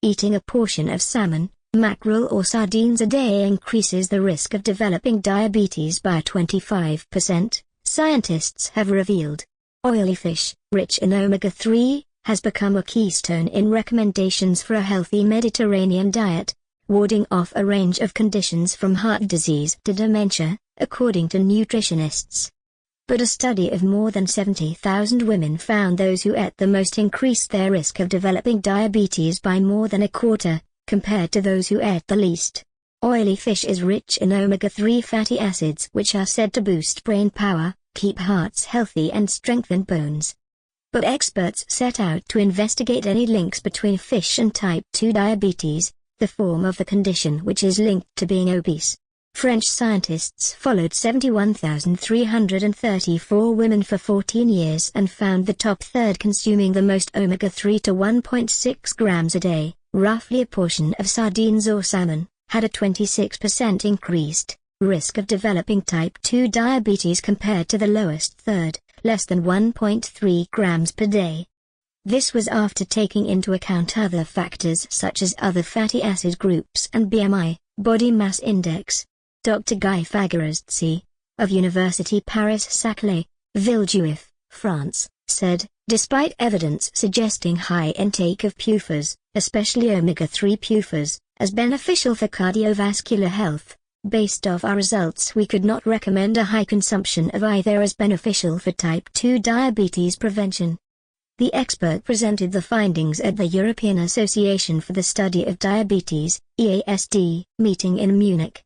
Eating a portion of salmon, mackerel or sardines a day increases the risk of developing diabetes by 25%, scientists have revealed. Oily fish, rich in omega-3, has become a keystone in recommendations for a healthy Mediterranean diet, warding off a range of conditions from heart disease to dementia, according to nutritionists. But a study of more than 70,000 women found those who ate the most increased their risk of developing diabetes by more than a quarter, compared to those who ate the least. Oily fish is rich in omega-3 fatty acids which are said to boost brain power, keep hearts healthy and strengthen bones. But experts set out to investigate any links between fish and type 2 diabetes, the form of the condition which is linked to being obese. French scientists followed 71,334 women for 14 years and found the top third consuming the most omega-3 to 1.6 grams a day, roughly a portion of sardines or salmon, had a 26% increased risk of developing type 2 diabetes compared to the lowest third, less than 1.3 grams per day. This was after taking into account other factors such as other fatty acid groups and BMI, body mass index. Dr. Guy Fagerasty, of University Paris-Saclay, Villejuif, France, said, despite evidence suggesting high intake of PUFAs, especially omega-3 PUFAs, as beneficial for cardiovascular health, based off our results we could not recommend a high consumption of either as beneficial for type 2 diabetes prevention. The expert presented the findings at the European Association for the Study of Diabetes, EASD, meeting in Munich.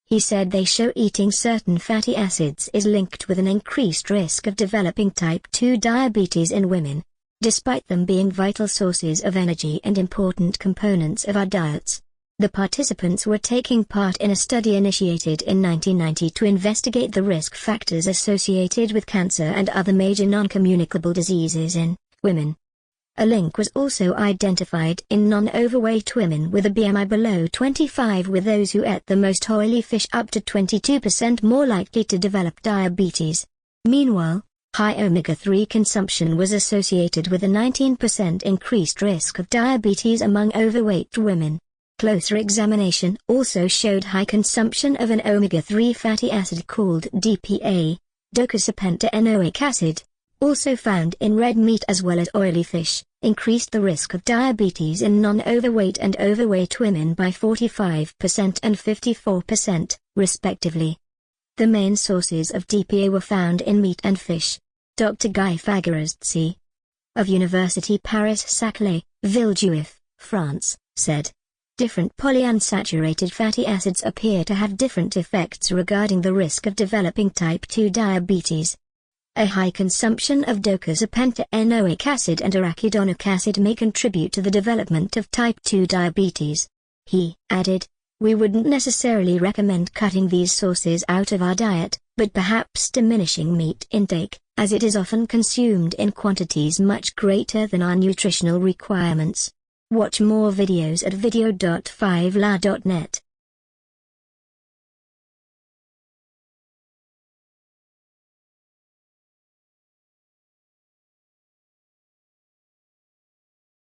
He said they show eating certain fatty acids is linked with an increased risk of developing type 2 diabetes in women, despite them being vital sources of energy and important components of our diets. The participants were taking part in a study initiated in 1990 to investigate the risk factors associated with cancer and other major non-communicable diseases in women. A link was also identified in non-overweight women with a BMI below 25, with those who ate the most oily fish up to 22% more likely to develop diabetes. Meanwhile, high omega-3 consumption was associated with a 19% increased risk of diabetes among overweight women. Closer examination also showed high consumption of an omega-3 fatty acid called DPA, docosahexaenoic acid, also found in red meat as well as oily fish, increased the risk of diabetes in non-overweight and overweight women by 45% and 54%, respectively. The main sources of DPA were found in meat and fish. Dr. Guy Fagerasty, of University Paris-Saclay, Villejuif, France, said, different polyunsaturated fatty acids appear to have different effects regarding the risk of developing type 2 diabetes. A high consumption of docosahexaenoic acid and arachidonic acid may contribute to the development of type 2 diabetes. He added, we wouldn't necessarily recommend cutting these sources out of our diet, but perhaps diminishing meat intake, as it is often consumed in quantities much greater than our nutritional requirements. Watch more videos at video.5la.net.